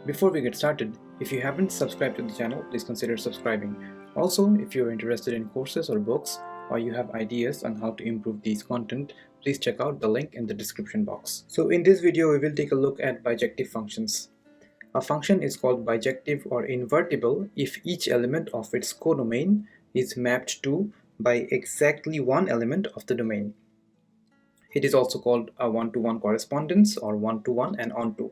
Before we get started, if you haven't subscribed to the channel, please consider subscribing. Also, if you're interested in courses or books, or you have ideas on how to improve these content, please check out the link in the description box. So in this video, we will take a look at bijective functions. A function is called bijective or invertible if each element of its codomain is mapped to by exactly one element of the domain. It is also called a one-to-one correspondence or one-to-one and onto.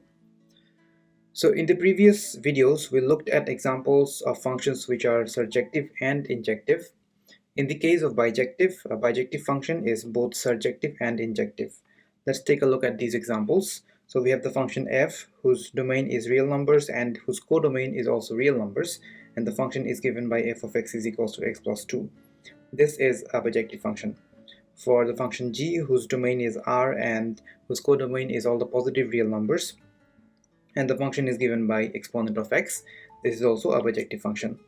So in the previous videos, we looked at examples of functions which are surjective and injective. In the case of bijective, a bijective function is both surjective and injective. Let's take a look at these examples. So we have the function f, whose domain is real numbers and whose codomain is also real numbers, and the function is given by f of x is equals to x plus 2. This is a bijective function. For the function g, whose domain is R and whose codomain is all the positive real numbers, and the function is given by exponent of x, this is also a bijective function.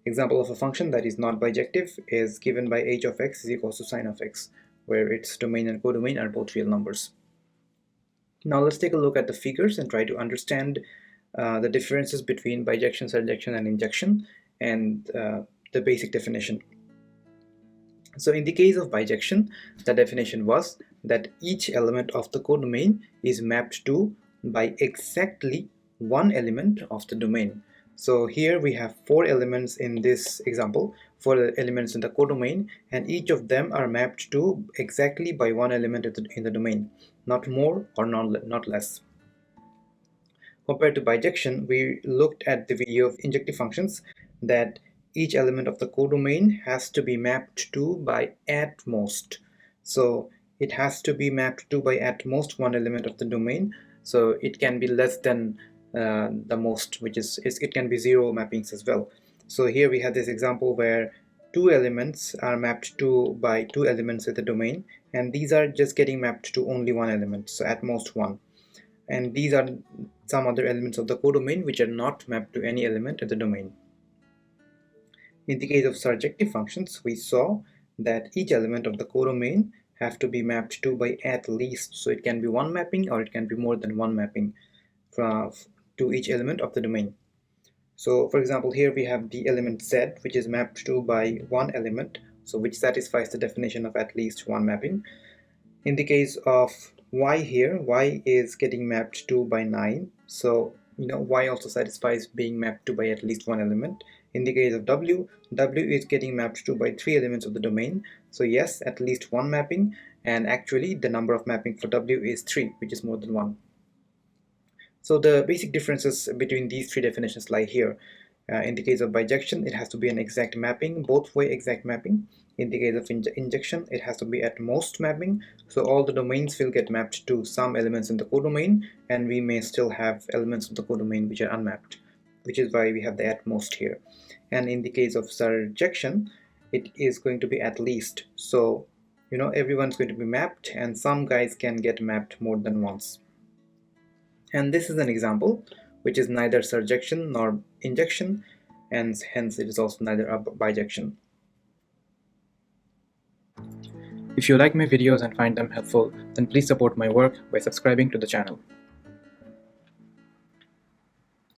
Example of a function that is not bijective is given by h of x is equals to sine of x, where its domain and codomain are both real numbers. Now let's take a look at the figures and try to understand the differences between bijection, surjection, and injection, and the basic definition. So in the case of bijection, the definition was that each element of the codomain is mapped to by exactly one element of the domain. So here we have 4 elements in this example, 4 elements in the codomain, and each of them are mapped to exactly by one element in the domain, not more or not less. Compared to bijection, we looked at the video of injective functions that each element of the codomain has to be mapped to by at most. So it has to be mapped to by at most one element of the domain. So it can be less than the most, which is it can be 0 mappings as well. So here we have this example where 2 elements are mapped to by 2 elements in the domain, and these are just getting mapped to only one element, so at most 1. And these are some other elements of the codomain which are not mapped to any element in the domain. In the case of surjective functions, we saw that each element of the codomain have to be mapped to by at least, so it can be one mapping or it can be more than one mapping to each element of the domain. So for example, here we have the element z, which is mapped to by one element, so which satisfies the definition of at least one mapping. In the case of y here, y is getting mapped to by 9, so y also satisfies being mapped to by at least one element. In the case of w is getting mapped to by 3 elements of the domain, so yes, at least one mapping, and actually the number of mapping for w is 3, which is more than 1. So the basic differences between these 3 definitions lie here. In the case of bijection, it has to be an exact mapping, both way exact mapping. In the case of injection, it has to be at most mapping, so all the domains will get mapped to some elements in the codomain, and we may still have elements of the codomain which are unmapped, which is why we have the at most here. And in the case of surjection, it is going to be at least, so everyone's going to be mapped, and some guys can get mapped more than once. And this is an example which is neither surjection nor injection, and hence it is also neither a bijection. If you like my videos and find them helpful, then please support my work by subscribing to the channel.